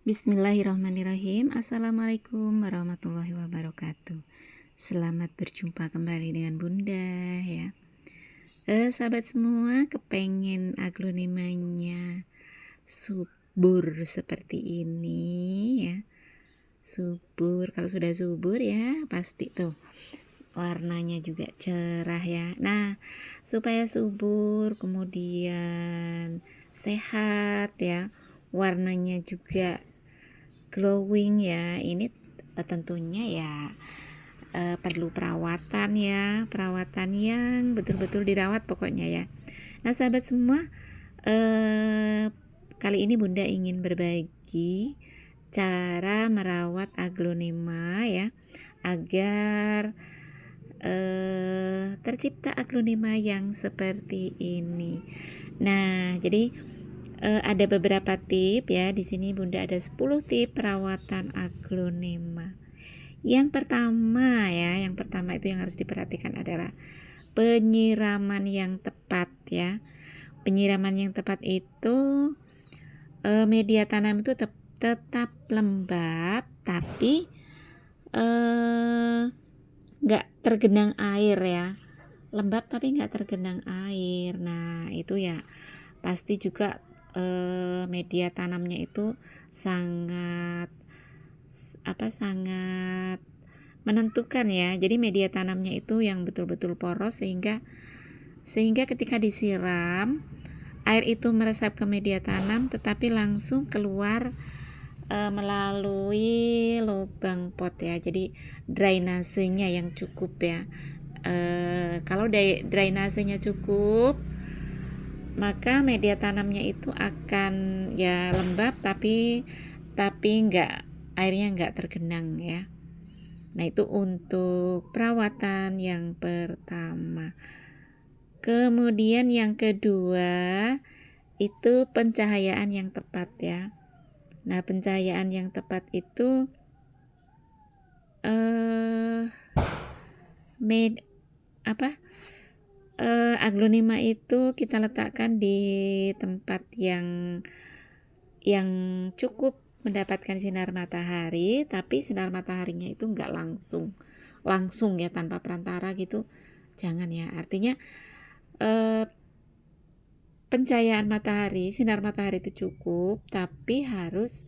Bismillahirrahmanirrahim. Assalamualaikum warahmatullahi wabarakatuh. Selamat berjumpa kembali dengan Bunda ya. Sahabat semua, kepengen aglonemanya subur seperti ini ya. Subur, kalau sudah subur ya pasti tuh warnanya juga cerah ya. Nah, supaya subur kemudian sehat ya, warnanya juga glowing ya, ini tentunya ya perlu perawatan ya, perawatan yang betul-betul dirawat pokoknya ya. Nah sahabat semua, kali ini Bunda ingin berbagi cara merawat aglonema ya, agar tercipta aglonema yang seperti ini. Nah jadi ada beberapa tip ya. Di sini Bunda ada 10 tip perawatan aglonema. Yang pertama itu yang harus diperhatikan adalah penyiraman yang tepat ya. Penyiraman yang tepat itu media tanam itu tetap lembab tapi nggak tergenang air ya. Lembab tapi nggak tergenang air. Nah itu ya pasti juga media tanamnya itu sangat menentukan ya. Jadi media tanamnya itu yang betul-betul poros sehingga ketika disiram air itu meresap ke media tanam tetapi langsung keluar melalui lubang pot ya. Jadi drainasenya yang cukup ya. Kalau drainasenya cukup, maka media tanamnya itu akan ya lembab tapi airnya nggak tergenang ya. Nah itu untuk perawatan yang pertama. Kemudian yang kedua itu pencahayaan yang tepat ya. Nah pencahayaan yang tepat itu aglonema itu kita letakkan di tempat yang cukup mendapatkan sinar matahari, tapi sinar mataharinya itu enggak langsung ya, tanpa perantara gitu, jangan ya. Artinya pencahayaan matahari, sinar matahari itu cukup, tapi harus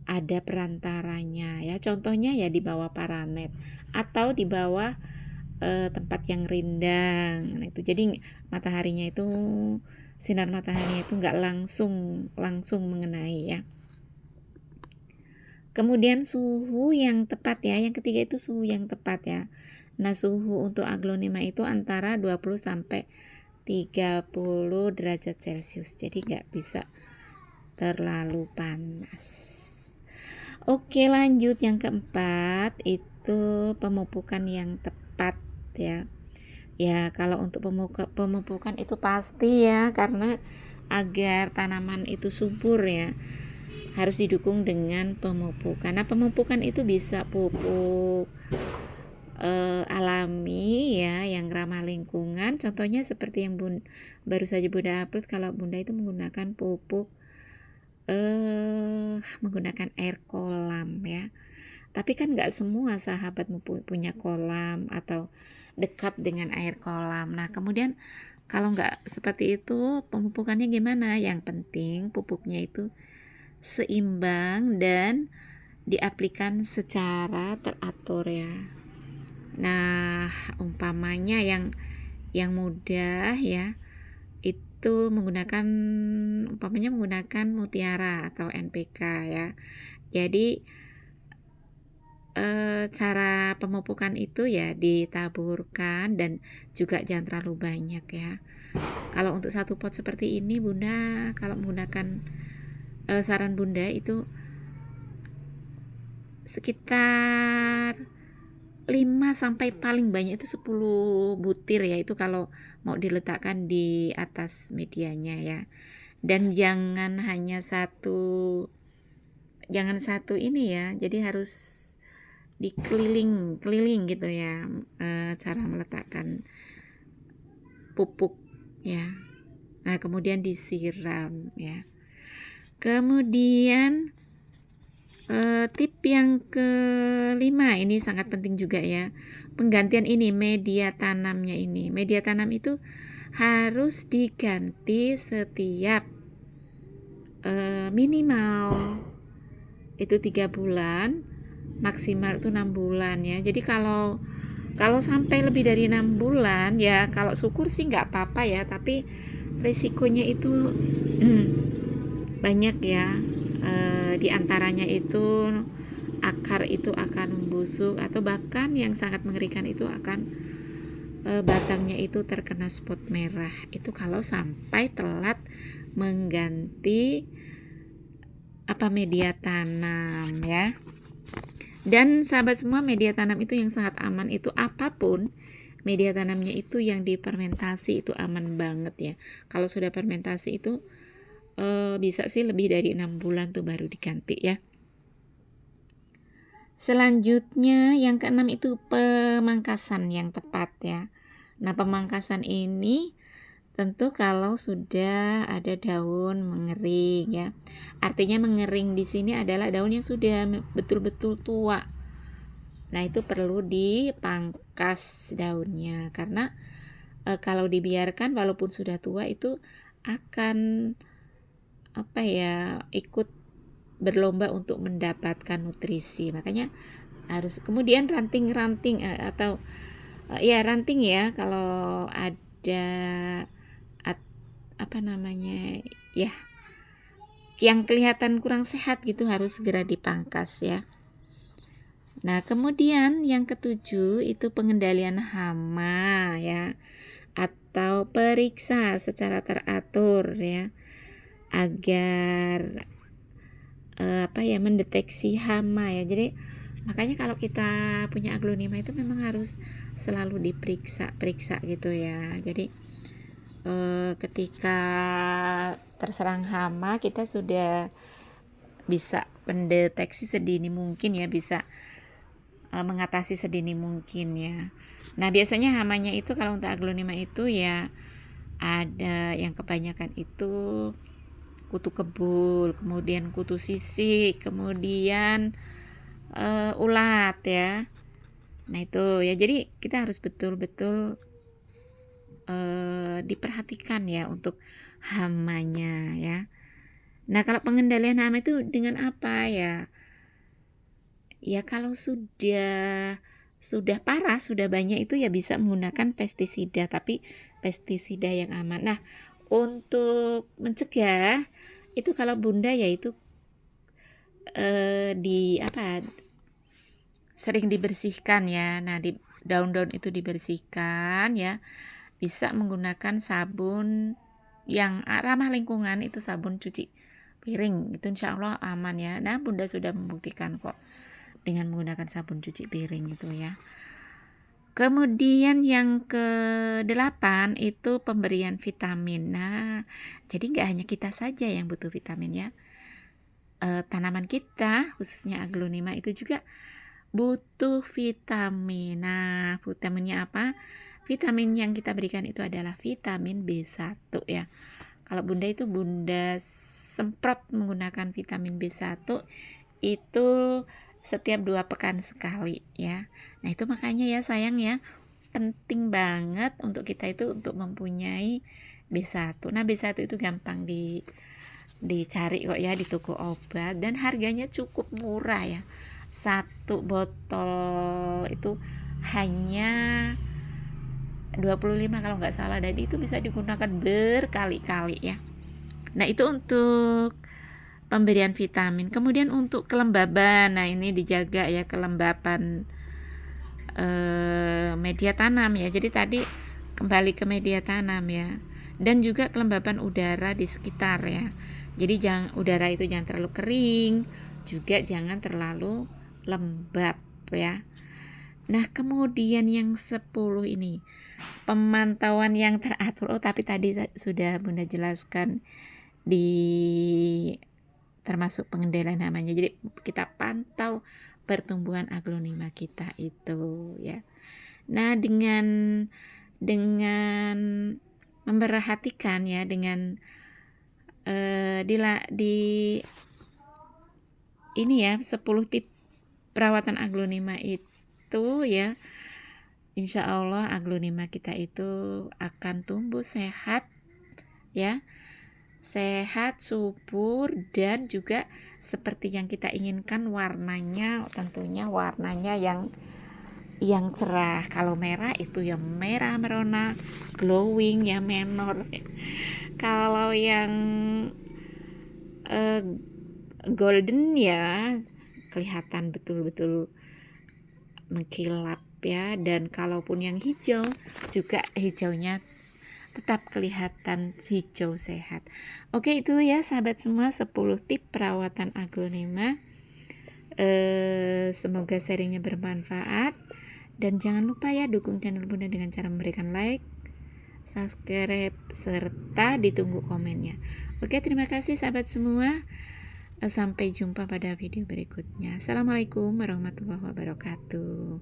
ada perantaranya ya. Contohnya ya di bawah paranet atau di bawah tempat yang rindang. Nah itu jadi mataharinya itu, sinar mataharinya itu nggak langsung mengenai ya. Kemudian suhu yang tepat ya. Yang ketiga itu suhu yang tepat ya. Nah suhu untuk aglonema itu antara 20 sampai 30 derajat Celcius. Jadi nggak bisa terlalu panas. Oke lanjut, yang keempat itu pemupukan yang tepat ya. Ya kalau untuk pemupukan itu pasti ya, karena agar tanaman itu subur ya harus didukung dengan pemupukan. Nah pemupukan itu bisa pupuk alami ya yang ramah lingkungan. Contohnya seperti yang baru saja Bunda upload, kalau Bunda itu menggunakan pupuk menggunakan air kolam ya. Tapi kan nggak semua sahabat punya kolam atau dekat dengan air kolam. Nah kemudian kalau nggak seperti itu, pemupukannya gimana? Yang penting pupuknya itu seimbang dan diaplikasikan secara teratur ya. Nah umpamanya yang mudah ya itu menggunakan mutiara atau NPK ya. Jadi cara pemupukan itu ya ditaburkan dan juga jangan terlalu banyak ya. Kalau untuk satu pot seperti ini Bunda, kalau menggunakan saran Bunda itu sekitar 5 sampai paling banyak itu 10 butir ya, itu kalau mau diletakkan di atas medianya ya. Dan jangan hanya satu ini ya, jadi harus dikeliling gitu ya cara meletakkan pupuk ya. Nah kemudian disiram ya. Kemudian Tip yang kelima ini sangat penting juga ya. Penggantian ini media tanamnya ini. Media tanam itu harus diganti setiap minimal itu 3 bulan, maksimal itu 6 bulan ya. Jadi kalau sampai lebih dari 6 bulan ya, kalau syukur sih nggak apa-apa ya, tapi risikonya itu banyak ya. Di antaranya itu akar itu akan membusuk, atau bahkan yang sangat mengerikan itu akan batangnya itu terkena spot merah. Itu kalau sampai telat mengganti media tanam ya. Dan sahabat semua, media tanam itu yang sangat aman itu apapun media tanamnya itu yang difermentasi itu aman banget ya. Kalau sudah fermentasi itu bisa sih lebih dari 6 bulan tuh baru diganti ya. Selanjutnya yang keenam itu pemangkasan yang tepat ya. Nah, pemangkasan ini tentu kalau sudah ada daun mengering ya. Artinya mengering di sini adalah daun yang sudah betul-betul tua. Nah, itu perlu dipangkas daunnya karena kalau dibiarkan walaupun sudah tua itu akan ikut berlomba untuk mendapatkan nutrisi. Makanya harus kemudian ranting-ranting atau ranting ya, kalau ada ya yang kelihatan kurang sehat gitu harus segera dipangkas ya. Nah, kemudian yang ketujuh itu pengendalian hama ya, atau periksa secara teratur ya, agar mendeteksi hama ya. Jadi makanya kalau kita punya aglonema itu memang harus selalu diperiksa gitu ya. Jadi ketika terserang hama kita sudah bisa mendeteksi sedini mungkin ya, bisa mengatasi sedini mungkin ya. Nah, biasanya hamanya itu kalau untuk aglonema itu ya ada yang kebanyakan itu kutu kebul, kemudian kutu sisik, kemudian ulat ya. Nah, itu ya, jadi kita harus betul-betul diperhatikan ya untuk hamanya ya. Nah, kalau pengendalian hama itu dengan apa ya? Ya kalau sudah parah, sudah banyak itu ya bisa menggunakan pestisida, tapi pestisida yang aman. Nah, untuk mencegah itu kalau bunda yaitu sering dibersihkan ya. Nah, di daun-daun itu dibersihkan ya. Bisa menggunakan sabun yang ramah lingkungan, itu sabun cuci piring, itu insya Allah aman ya. Nah, bunda sudah membuktikan kok dengan menggunakan sabun cuci piring itu ya. Kemudian yang ke-8 itu pemberian vitamin. Nah, jadi nggak hanya kita saja yang butuh vitamin ya. Tanaman kita khususnya aglonema itu juga butuh vitamin. Nah, vitaminnya apa? Vitamin yang kita berikan itu adalah vitamin B1 ya. Kalau bunda itu bunda semprot menggunakan vitamin B1 itu setiap 2 pekan sekali ya. Nah, itu makanya ya sayang ya, penting banget untuk kita itu untuk mempunyai B1. Nah, B1 itu gampang dicari kok ya di toko obat, dan harganya cukup murah ya. 1 botol itu hanya 25 kalau nggak salah, dan itu bisa digunakan berkali-kali ya. Nah, itu untuk pemberian vitamin. Kemudian untuk kelembaban, nah ini dijaga ya kelembapan media tanam ya. Jadi tadi kembali ke media tanam ya, dan juga kelembapan udara di sekitar ya. Jadi udara itu jangan terlalu kering, juga jangan terlalu lembab ya. Nah, kemudian yang 10 ini pemantauan yang teratur. Tapi tadi sudah bunda jelaskan di termasuk pengendalian hamanya. Jadi kita pantau pertumbuhan aglonema kita itu ya. Nah, dengan memperhatikan ya, dengan ini ya 10 tip perawatan aglonema itu ya. Insya Allah aglonema kita itu akan tumbuh sehat ya, sehat, subur, dan juga seperti yang kita inginkan warnanya, tentunya warnanya yang cerah. Kalau merah itu ya merah merona glowing ya menor. Kalau yang golden ya kelihatan betul-betul mengkilap ya. Dan kalaupun yang hijau juga hijaunya tetap kelihatan hijau sehat. Oke, itu ya sahabat semua 10 tip perawatan aglonema. Semoga sharingnya bermanfaat, dan jangan lupa ya dukung channel Bunda dengan cara memberikan like, subscribe, serta ditunggu komennya. Oke, terima kasih sahabat semua. Sampai jumpa pada video berikutnya. Assalamualaikum warahmatullahi wabarakatuh.